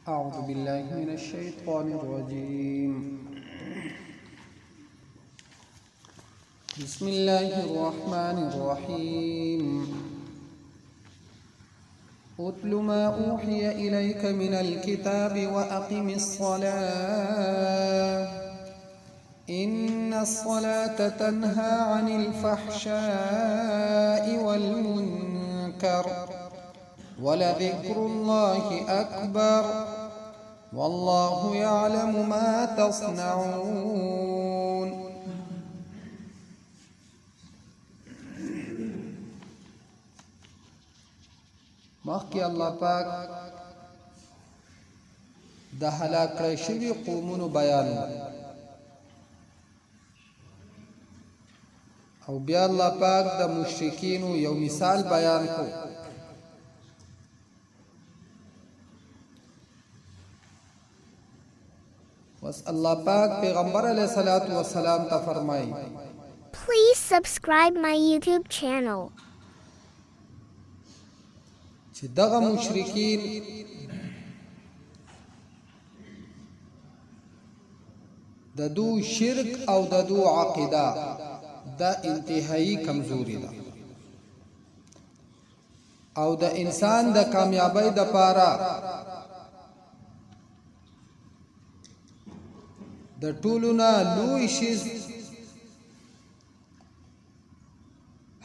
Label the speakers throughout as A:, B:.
A: أعوذ بالله من الشيطان الرجيم. بسم الله الرحمن الرحيم. أتل ما أوحي إليك من الكتاب وأقم الصلاة إن الصلاة تنهى عن الفحشاء والمنكر ولذكر الله أكبر والله يعلم ما تصنعون. مخکې الله پاک د هلاک کړی شوي قومونو بیان او بیا الله پاک د مشرکینو یو مثال بیان کو. بس الله پاک پیغمبر علیہ الصلوۃ والسلام ته فرمایي
B: Please subscribe my YouTube channel.
A: چې دغه مشرکین د دو شرک او د دو عقیده دا انتهایی کمزوري ده او د انسان د کامیابی د پاره د ټولو نه لوی شیز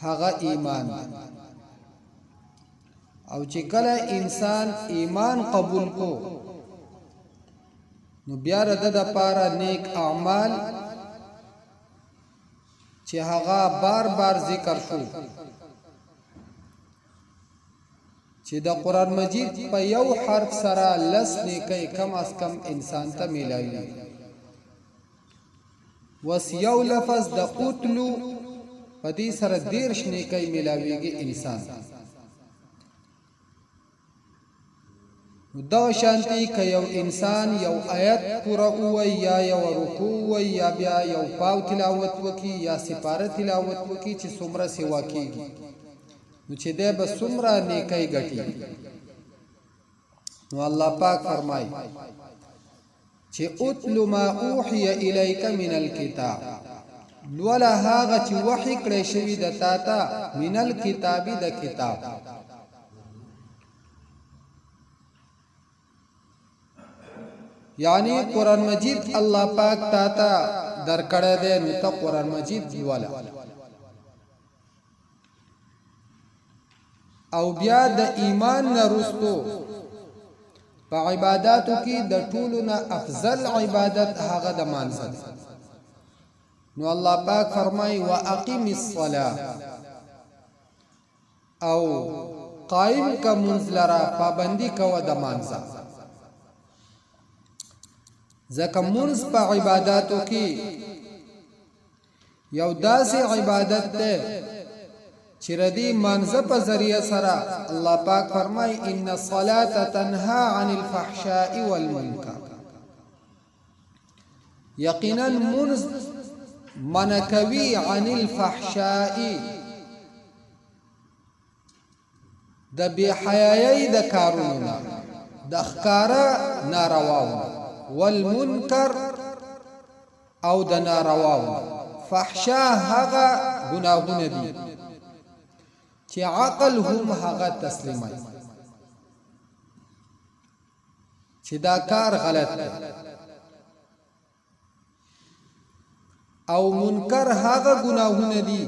A: هغه ایمان او چې کله انسان ایمان قبول کو نو بیا د پاره نیک اعمال چې هغه بار بار ذکر شو چې د قران مجید په یو حرف سره لس نیکي کم از کم انسان ته ملایي. وس یو لفظ د قتلو په دې سره 10 نیکي ملاويږي انسان. دا شانتی که یو انسان یو آیت پورا وای یا یو رکوع وای یا بیا یو پاو تلاوت وکي یا سپاره تلاوت وکي چې څومره سیوا کیږي نو چې ده به څومره نیکي ګټي. نو الله پاک فرمای چې اتل ما اوحي الیک من الكتاب ولا هاغه چې وحی کړی شوی د تا ته من الكتاب د کتاب. یعنی قرآن مجید الله پاک تا تا در کړه دې نو ته قرآن مجید دیواله او بیا د ایمان نه رستو په عبادتو کې د ټولو نه افضل عبادت هغه د مانځه. نو الله پاک فرمای واقم الصلاه او قائم کا منزلرا پابندی کو د مانځه. ځکه منځ په عبادتو کې یو داسې عبادت ده چې ردی منځ په ذریعہ سره الله پاک فرمای ان الصلاه تنها عن الفحشاء والمنکر. یقینا منځ منکوي عن الفحشاء د بی حیايي د کارونو د ښکارا نارواو والمنکر او د نارواو. فحشا هغه گناهونه دي چې عقل هم هغه تسلیمای چې دا کار غلط دی او منکر هغه گناهونه دي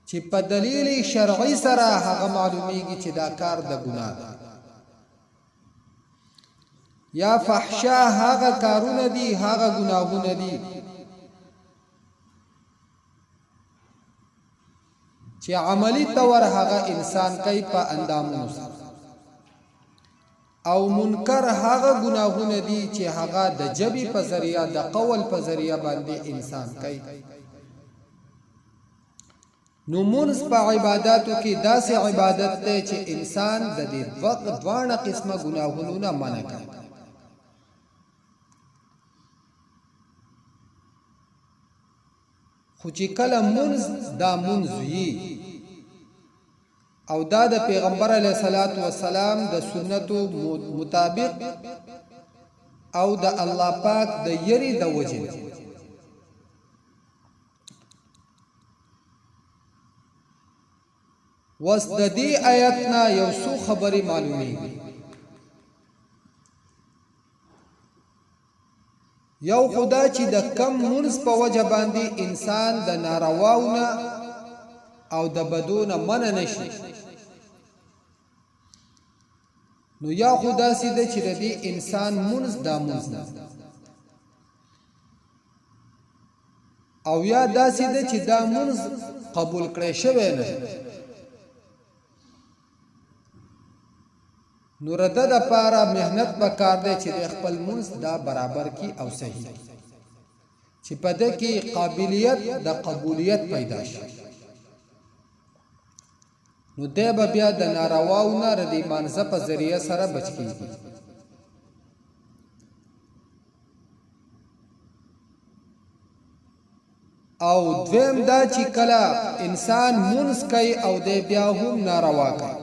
A: چې په دلیل شرعي سره هغه معلومیږي چې دا کار د ګناه دی. یا فحشا هغه کارونه دي هغه گناهونه دي چې عملی تور هغه انسان کوي په اندامونو سره او منکر هغه گناهونه دي چې هغه د جبی په ذریعہ د قول په ذریعہ باندې انسان کوي. نو منځ په عبادتو کې داسې عبادت دی چې انسان د دې دوه قسمه گناهونو نه منع کوي. خو چې کله منځ دا منځ وي او دا د پیغمبر علیه الصلاۃ والسلام د سنتو مطابق او د الله پاک د یری د وجه. وس د دې آیتنا یو څو خبرې معلومیږي. یو خدا چې د کم منځ په وجه باندې انسان د نارواونه او د بدونه منع نشي، نو یا خدا سیده چې د دې انسان منځ دا منځ نه، او یا دا سیده چې دا منځ قبول کړی شوی نه، نو رده د پاره مهنت پکار دی چې د خپل منځ دا برابر کی او صحیح چې په دې کې قابلیت د قبولیت پیدا شي، نو دی به بیا د نارواو نه ردی مانزه په ذریعه سره بچ کیږي. او دویم دا چې کله انسان منځ کوي او دی بیا هم ناروا کوي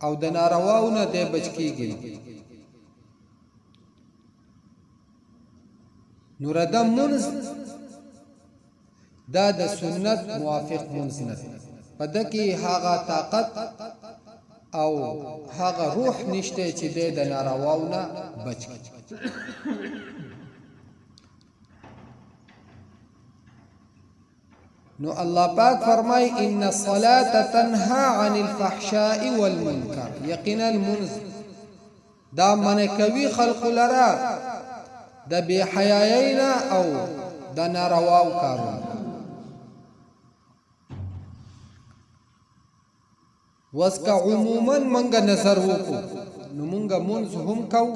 A: او د نارواو نه دی بچ کیږي، نو رده منځ دا د سنت موافق منځ نه دی، په دې کې هغه طاقت او هغه روح نشته چې د نارواو نه بچ کی. نو الله پاک فرمای ان الصلاه تنها عن الفحشاء والمنکر، یقینا المنز دا من کوي خلق لرا د بی حیایینا او د نارواو کارونه. واسکا عموما منگا نظر وکو نو منگا منز هم کو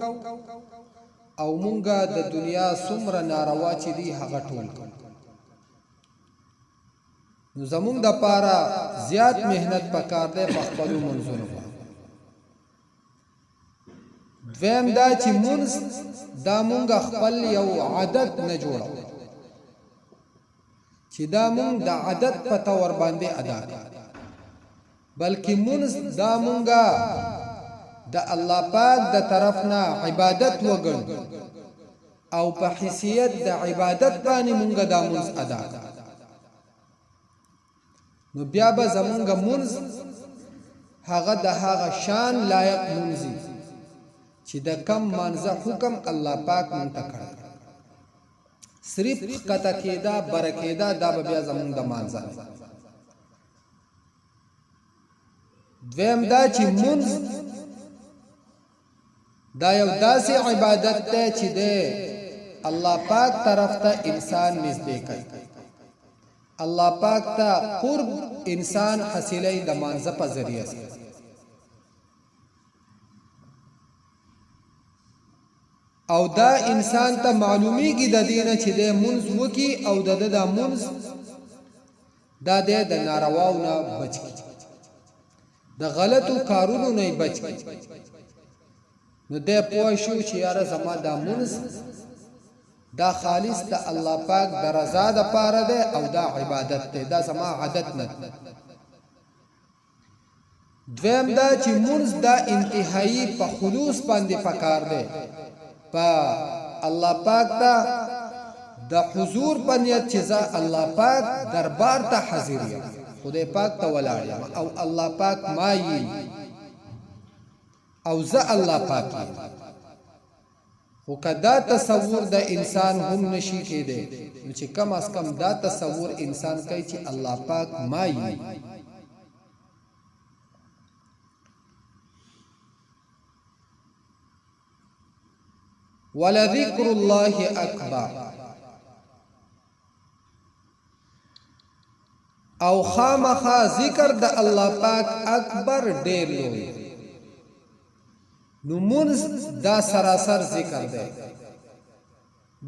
A: او منگا د دنیا سمر ناروا چی دی حقا ټول کو، نو زمونږ د پاره زیات مهنت پکار دی په خپلو منځونو باندې. دویم دا چې منځ دا مونږ خپل یو عادت نه جوړو چې دا مونږ د عادت په تور باندې ادا کړو، بلکې منځ دا مونږه د الله پاک د طرفنا عبادت وګڼو او په حیثیت د عبادت باندې مونږه دا منځ ادا کړو، نو بیا به زمونږه منځ هغه د هغه شان لایق منځ چې د کم منځه حکم الله پاک مونږ ته کړی، صرف کته کېدا برکېدا دا به بیا زمونږ د منځه. دویم دا چې منځ دا یو داسې عبادت دی چې د الله پاک طرف ته انسان نږدې کوي، الله پاک ته قرب انسان حاصلې د منځه په ذریعہ سره. او دا انسان ته معلومیږي د دینه چې د منځ وکي او د منځ دا د نارواو نه بچ کی، د غلطو کارونو نه بچ کی، نو د پوه شو چې یاره زما دا منځ دا خالص د الله پاک د رضا د پاره ده او دا عبادت ده، دا زما عادت نه. دویم دا چې منځ دا انتهایی په خلوص باندې پکار ده، په الله پاک ته د حضور په نیت چې زه الله پاک دربار ته حاضر یم، خدای پاک ته ولاړ یم او الله پاک مایي او زه الله پاک یم. خو کدا تصور د انسان هم نشي کېده، نو چې کم از کم دا تصور انسان کوي چې الله پاک مایي. ولذکر الله اکبر، او خامخا ذکر د الله پاک اکبر ډیر لوی. نو منځ دا سراسر ذکر دی،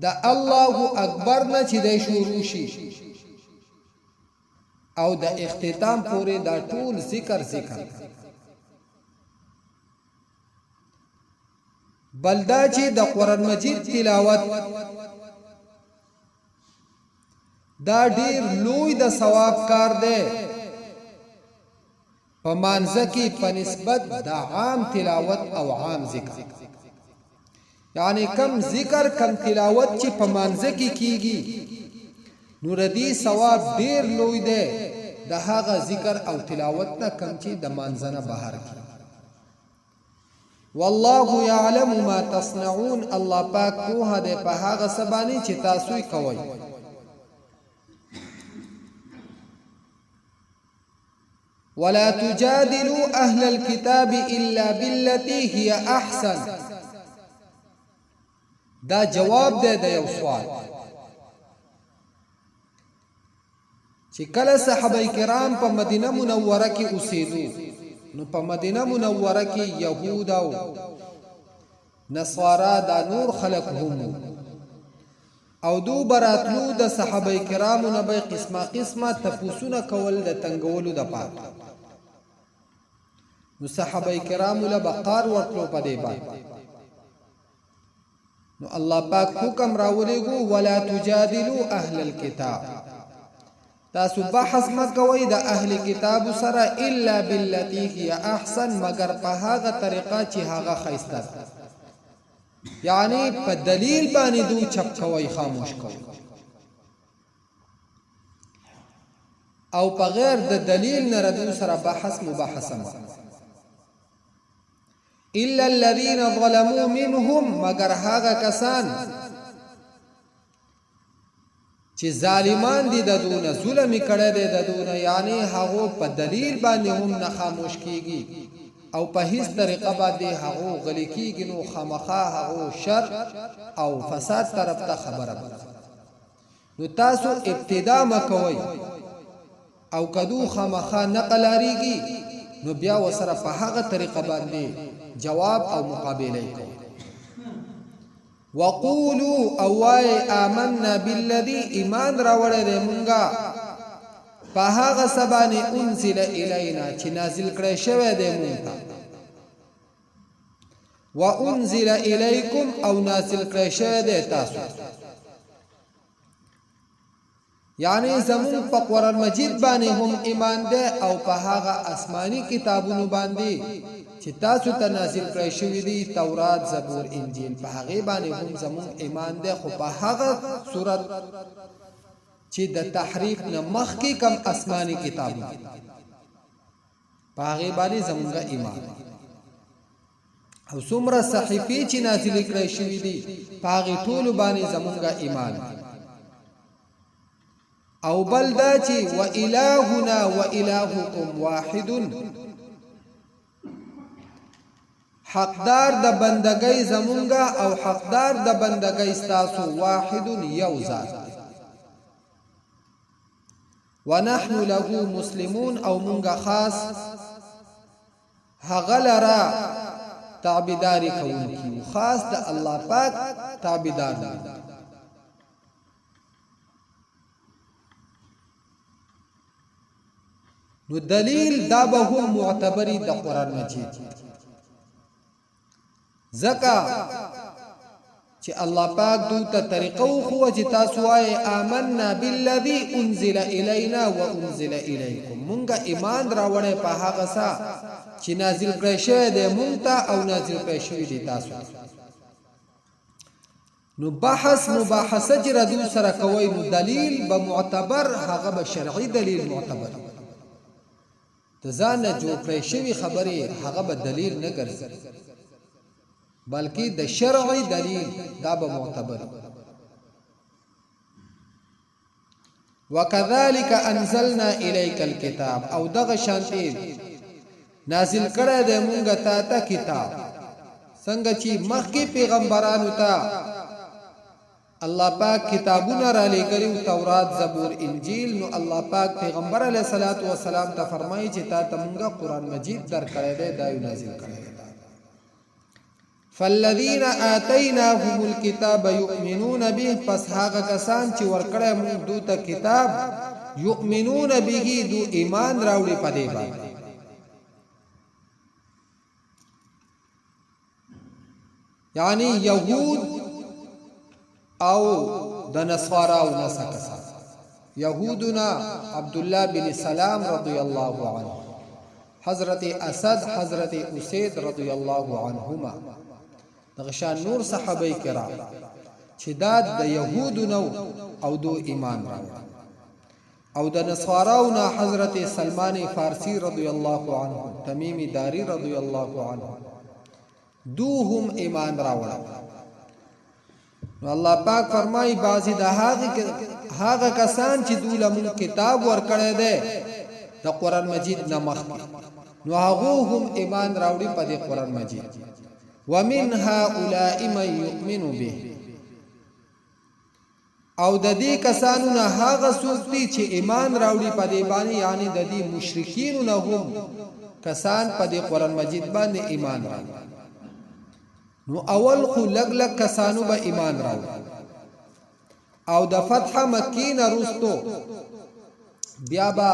A: دا الله اکبر نه چې دی شروع شي او د اختتام پورې دا ټول ذکر بلدا چې د قرآن مجید تلاوت دا ډیر لوی د ثواب کار دی، په مانځه کې په نسبت د عام تلاوت او عام ذکر، یعنی کم ذکر کم تلاوت چې په مانځه کې کیږي نو ردی ثواب ډیر لوی دی د هغه ذکر او تلاوت نه کم چې د مانځه نه بهر کی. والله يعلم ما تصنعون، الله پاک کوه دې په هغه سبانی چې تاسو یې کوئ. ولا تجادلوا اهل الكتاب الا بالتي هي احسن، دا جواب دی د یو سوال چې کله صحابه کرام په مدینه منوره کې اوسېدو نو په مدینه منوره کې يهود او نصارا دا نور خلق هم او دو براتلو د صحابه کرامو نه به قسمه قسمه تپوسونه کول د تنگولو د پاره. نو صحابه کرامو له بقار ورتلو په دی باندې نو الله پاک حکم راولېګو ولا تجادلوا اهل الكتاب، تاسو بحث مکوئ د اهل کتاب سره الا بالتي هي احسن، مگر په هغه طریقه چې هغه خیسته، یعنی په دلیل باندې دو چپ کوئ، خاموش کوئ، او په غیر د دلیل نه ردو سره بحث مباحثه مه. الا الذين ظلموا منهم، مگر هغه کسان چې ظالمان دي د دونه ظلم کړه دي د دونه، یعنی هغه په دلیل باندې هم نه خاموش کیږي او په هیڅ طریقه باندې هغه غلی کیږي، نو خامخا هغه شر او فساد طرف ته خبره. نو تاسو ابتدا مکوئ او کدو خامخا نقلاریږي نو بیا وسره په هغه طریقه باندې جواب او مقابله کوي. وقولوا اوای آمنا بالذي ایمان راوړې دې مونږه په هغه سبانه انزل الینا چې نازل کړی شوی دی مونږ ته، وانزل الیکم او نازل کړی شوی دی تاسو، یعنی زمون په قرآن مجید باندې هم ایمان ده او په هغه آسمانی کتابونو باندې چې تاسو ته نازل کړی شوی دی، تورات، زبور، انجیل، په هغه باندې هم زمون ایمان ده. خو په هغه صورت چې د تحریف نه مخکې کم آسمانی کتابونه په هغه باندې زمونږه ایمان، او څومره صحیفې چې نازل کړی شوی دی په هغه ټول باندې زمونږه ایمان. او بل دا چې و الهنا و الهکم واحد، حقدار د بندګۍ زمونږه او حقدار د بندګۍ ستاسو واحد یو ذات، ونحن له مسلمون او مونږه خاص هغه لرا تابعداري کوونکی، خاص د الله پاک تابعدار دي. نو دلیل دا به هم معتبری د قرآن مجید، زکا چې الله پاک دوته طریقو خو چې تاسو وای آمنا بالذي انزل الینا وانزل الیکم، مونږه ایمان راوړې په هغه څه چې نازل کړی شوی دی مونږ ته او نازل کړی شوی دی تاسو. نو بحث مباحثه چې ردو سره کوي نو دلیل به معتبر، هغه به شرعي دلیل معتبر، د ځان نه جوړ کړی شوی خبرې هغه به دلیل نه ګرځي، بلکې د شرعي دلیل دا به معتبر. وکذالک انزلنا الیک الكتاب، او دغه شانتی نازل کړه د مونږه ته کتاب، څنګه چې مخکې پیغمبرانو ته الله پاک کتابونه را لګریو، تورات، زبور، انجیل، نو الله پاک پیغمبر علیه الصلاۃ والسلام ته فرمایي چې تا ته مونږه قرآن مجید درکړی دی، دا یې نازل کړی دی. فالذین آتیناهم الکتاب یؤمنون به، پس هغه کسان چې ورکړی مونږ دو ته کتاب، یؤمنون به دو ایمان راوړي په دې باندې. یعنی یهود او د نصارا او نسکسا، یهودنا عبد الله بن سلام رضی الله عنه، حضرت اسد، حضرت اسید رضی الله عنهما، دغشان نور صحابه کرام چې دا د يهودو نو او دو ایمان راوړ، او د نصاراو نه حضرت سلمان فارسی رضی الله عنه، تمیم داری رضی الله عنه، دو هم ایمان راوړ. نو الله پاک فرمای بعضی د هغه کسان چې دوی کتاب ورکړی دی د قران مجید نه مخکې، نو هغه هم ایمان راوړي په دې قران مجید. ومن هؤلاء من يؤمن به، او د دې کسانو نه هغه څوک دي چې ایمان راوړي په دې باندې، یعنی د دې مشرکین نه هم کسان په دې قران مجید باندې ایمان راوړي. نو اول خو لګ لګ کسانو به ایمان راوړي، او د فتح مکی نه وروسته بیا به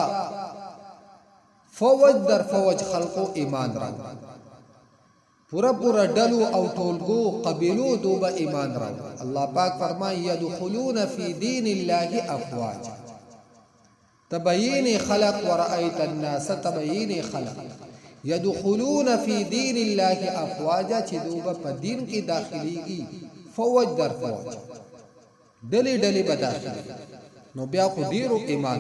A: فوج در فوج خلقو ایمان راوړي، پورا ډلو او ټولګو قبیلو دوبه ایمان راوړي. الله پاک فرمایي يدخلون فی دین الله افواجا، تبین خلق ورأیت الناس تبین خلق، يدخلون فی دین الله افواجا چې دوبه په دین کې داخليږي فوج در فوج، ډلې ډلې به داخلي، نو بیا خو ډیرو ایمان.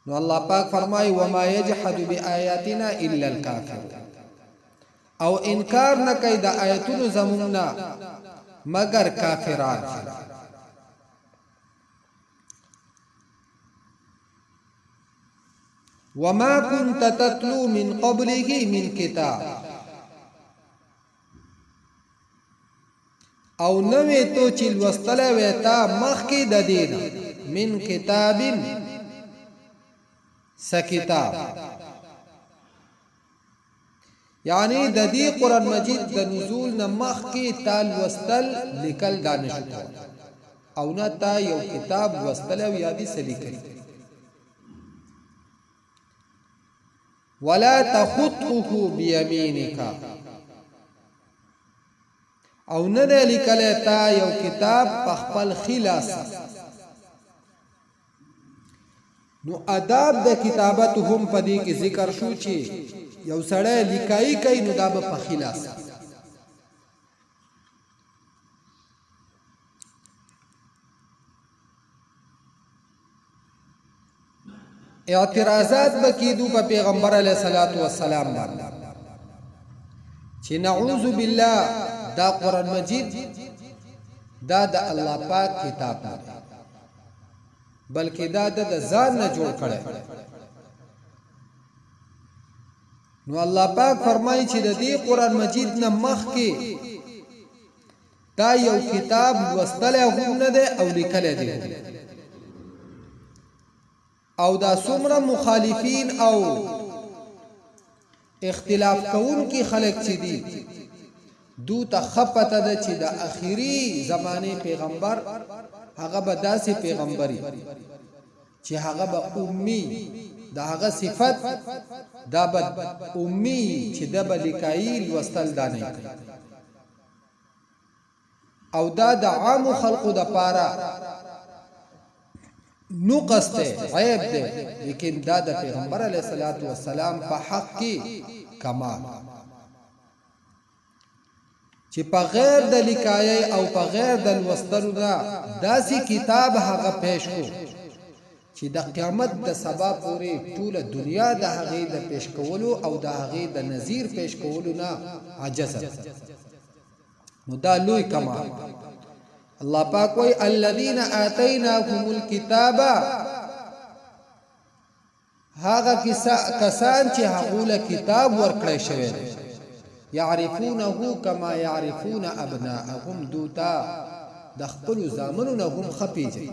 A: نو الله پاک فرمایي وما يجحد بآیاتنا الا الکافر، او انکار نه کوي د آیتونو زمونږ مگر کافران. وما كنت تتلو من قبله من کتاب، او نوې تو چې لوستله وې تا مخکې د دین من کتاب سکتاب، یعنی د دې قران مجید د نزول نه مخکې تا لوستل لیکل دانش او نه تا یو کتاب لوستل او یادی سلیکل. ولا تخطه بيمينك، او نه لیکل تا یو کتاب په خپل خلاص. نو آداب د کتابت هم په دې کې ذکر شو چې یو سړی لیکای کوي نو دا به په خلاص. اعتراضات بکیدو په پیغمبر علیه الصلاۃ والسلام باندې چې نعوذ بالله دا قران مجید دا د الله پاک کتاب دی، بلکې دا د ځان نه جوړ کړي. نو الله پاک فرمایي چې د دې قران مجید نه مخکې دا یو کتاب لوستل هم نه دی او لیکل دی. او دا څومره مخالفین او اختلاف کوونکي خلک چې دي دو ته خپته ده چې د اخیری زمانه پیغمبر هغه به داسې پیغمبري چې هغه به امي، دا هغه صفت دا به امي چې د به لیکایي لوستل دانه کوي، او دا د عام خلقو د پاره نقص ده، عیب ده، لیکن دا د پیغمبر علیه الصلاۃ والسلام په حق کې کمال چې په غیر د لیکایي او په غیر د لوستلو دا داسې کتاب هغه پیش کو چې د قیامت د سبا پورې ټوله دنیا د هغې د پیش کولو او د هغې د نظیر پیش کولو نه عاجز. نو دا لوی کمال. الله پاک وی الذين آتيناهم الكتاب، هغه کسان چې هغه له کتاب ورکړی شوی دی، يعرفونه كما يعرفون ابناءهم، دوتا د خپل زامنو نه هم خپيږي،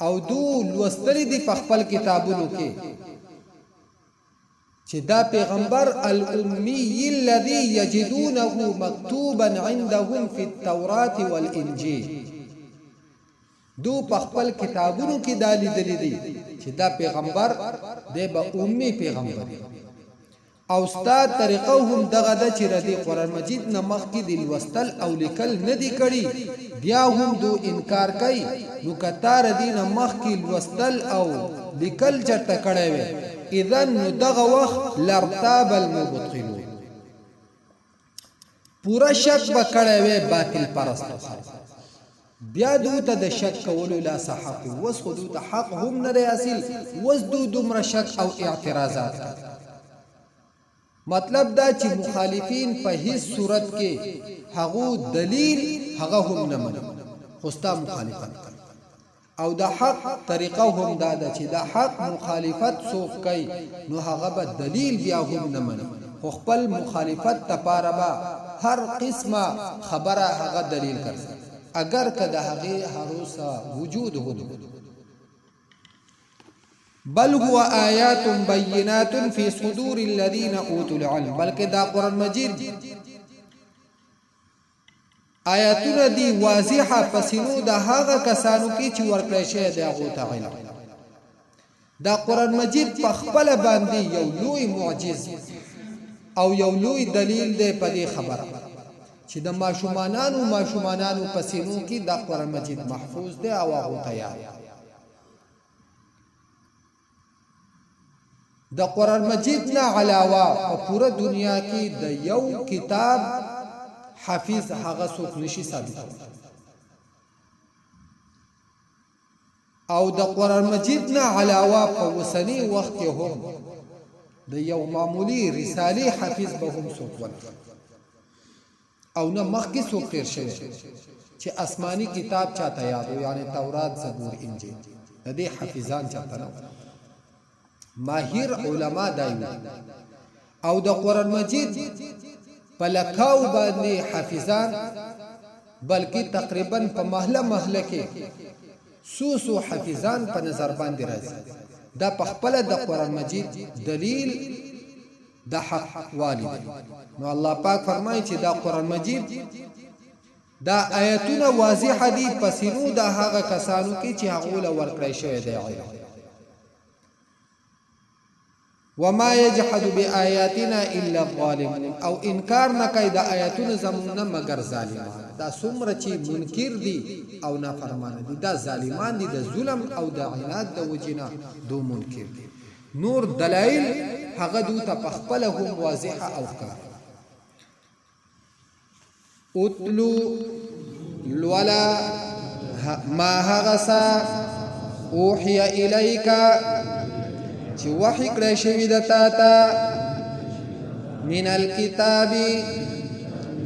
A: او دو لوستل دي په خپل کتابونو کې چې دا پیغمبر الامي الذي يجدونه مكتوبا عندهم في التوراة والانجيل، دو په خپل کتابونو کې دا لیدل دي چې دا پیغمبر دی به امي پیغمبر، او استاد طریقه هم دغه د چې ردی قران مجید نه مخکې د لوستل او لیکل نه دی کړي، بیا هم دو انکار کوي نو کتار دین مخکې لوستل او لیکل چرته کړی وي اذن نو دغه وخت لارتاب المبطلون پورا شک به کړی وي باطل پرستو بیا دو ته د شک کولو لا حق وس خو دو ته حق هم نه دی حاصل وس دو دومره شک او اعتراضات مطلب دا چې مخالفین په هیڅ صورت کې هغه دلیل هغه هم نه مني خو ستا مخالفت او د حق طریقه هم دا ده چې د حق مخالفت څوک کوي نو هغه به دلیل بیا هم نه مني خو خپل مخالفت لپاره به هر قسمه خبره هغه دلیل کوي اگر که د هغه هروسه وجود هو بل هو آیات بینات فی صدور الذین اوتوا العلم بلکې دا قرآن مجید آیاتونه دی واضحه پسینو د هغه کسانو کې چې ورکړی شوی دی هغو ته علم دا قرآن مجید په خپله باندې یو لوی معجز او یو لوی دلیل دی په دې خبره چې د ماشومانانو پسینو کې دا قرآن مجید محفوظ دی او هغو ته یاد د قرآن مجید نه علاوه په پوره دنیا کې د یو کتاب حافظ هغه څوک نشي ثابت او د قرآن مجید نه علاوه په وسنی وخت کې هم د یو معمولی رساله حافظ به هم څوک ونه او نه مخکې څوک تیر شوی چې آسمانی کتاب چاته یاد یعنی تورات زبور انجیل د دې حافظان چاته نه ماهر علما دایو او د قرآن مجید په لکاو باندې حافظان بلکې تقریبا په محله کې سو حافظان په نظر باندې راځي دا په خپل د قرآن مجید دلیل د حق والد نو الله پاک فرمایي چې دا قرآن مجید دا آیاتونه واضح دي پسینو د هغه کسانو کې چې هغه له ورکړی شوی دی علم وما يجحد بآياتنا الا الظالمون او انکار نه کوي د آیاتونو زمونه مگر ظالمان دا څومره چې منکر دي او نافرمان دي دا ظالمان دي د ظلم او د عناد د وجنه دو منکر دي نور دلائل هغه دو ته پخپل هم واضحه او ښکار اتلو الولا ما هغسا اوحي اليك چې وحی کړی شوی د تا ته من الكتاب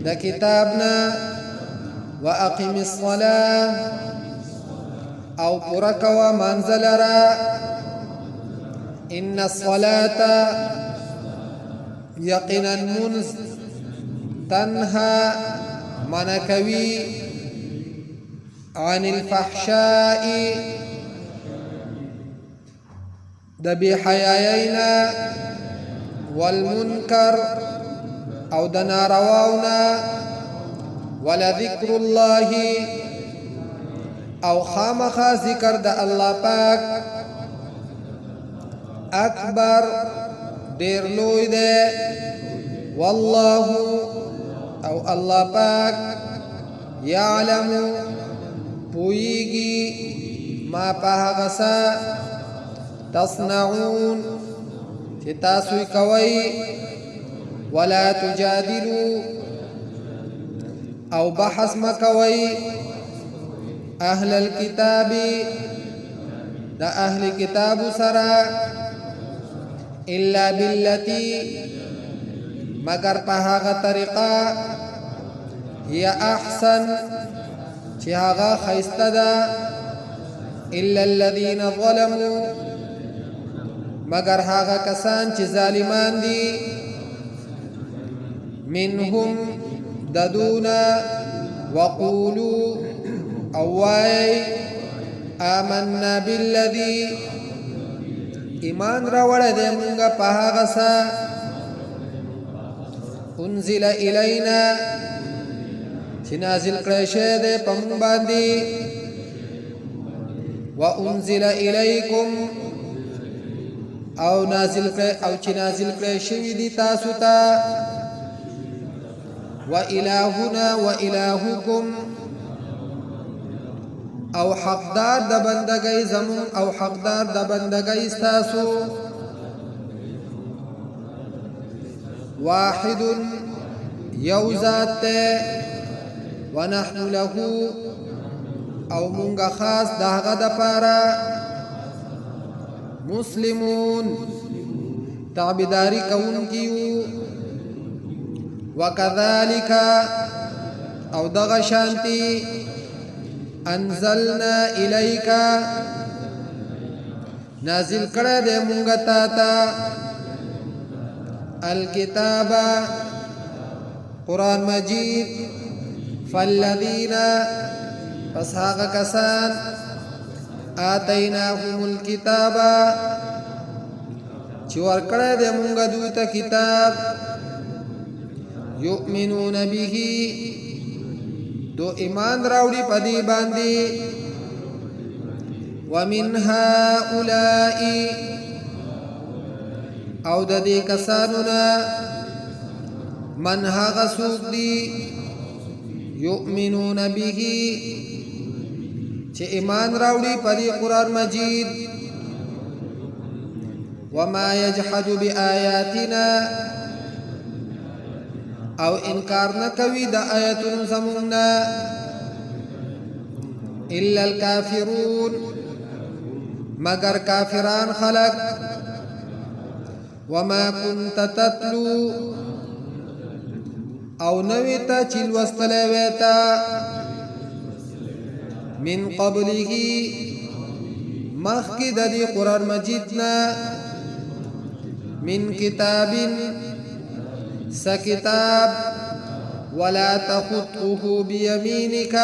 A: د کتابنا واقم الصلاه او پورا کوا منزل را ان الصلاه یقینا منز تنها منکوی عن الفحشاء د بحیاینا والمنکر او د نارواونا ولذکر الله او خامخا ذکر د الله پاک اکبر ډیر لوی دی والله او الله پاک یعلم پویږي ما په هغه څه تصنعون چې تاسو کوي ولا تجادلوا او بحث مکوي اهل الكتاب دا اهل کتاب سرا الا بالتي مگر په هغه طریقه هي احسن چې هغه خیسته ده الا الذين ظلموا مگر هغه کسان چې ظالمان دي منهم ددونا وقولوا اوای آمنا بالذي ایمان راوړه دې موږ په هغه څه انزل الینا چې نازل کړی شوی دی په موږ باندې وانزل الیکم او نازل کړی شوی دی تاسو ته و الهنا و الهکم او حقدار د بندګۍ زمون او حقدار د بندګۍ ستاسو واحد یو ذات ته ونحن له او مونږه خاص دغه د پاره مسلمون تابعداري کوونکیو وكذلك او دغه شانتي انزلنا اليك نازل کړه دې مونږ ته الكتاب قرآن مجید فالذین پس هغه کسان آتیناهم الكتاب چې ورکړه دې مونږ دوی ته کتاب یؤمنون به دو ایمان راوړي پدی باندې ومن هؤلاء او د دې کسانو نه من هغه څوک دي یؤمنون به چې ایمان راوړي پدی قرآن مجید وما يجحد بآياتنا او انکار نکوي د آیاتونو زمونږه الا الكافرون مگر کافران خلق وما كنت تتلو او نوی تا چیل وستلے ویتا من قبله مخی دا دی قرآن مجیدنا من کتاب سکتاب ولا تخطه بیمینک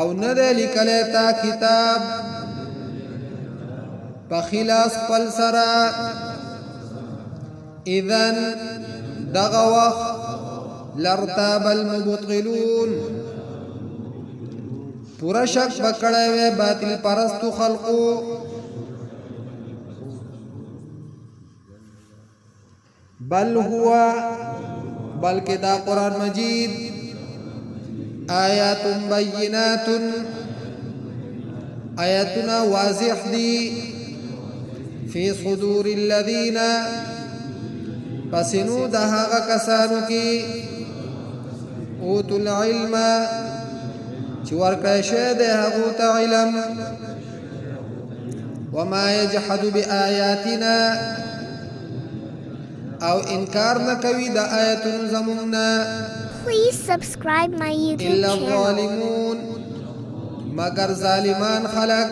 A: او ندے لکلیتا کتاب پخلاص پل سرا اذن دغوخ لارتاب المبطلون پورا شک بکڑے وے باطل پرستو خلقو بل ہوا بلکہ دا قرآن مجید آیات بینات آیاتنا واضح دی فی صدور الذین پسنو دہاغا کسانو کی اوتو العلم چور کشے دہاغوت علم وما يجحد بآیاتنا او انکار نکوی دا آیتون زموننا
B: Please subscribe my YouTube
A: الا
B: channel.
A: الظالمون مگر ظالمان خلق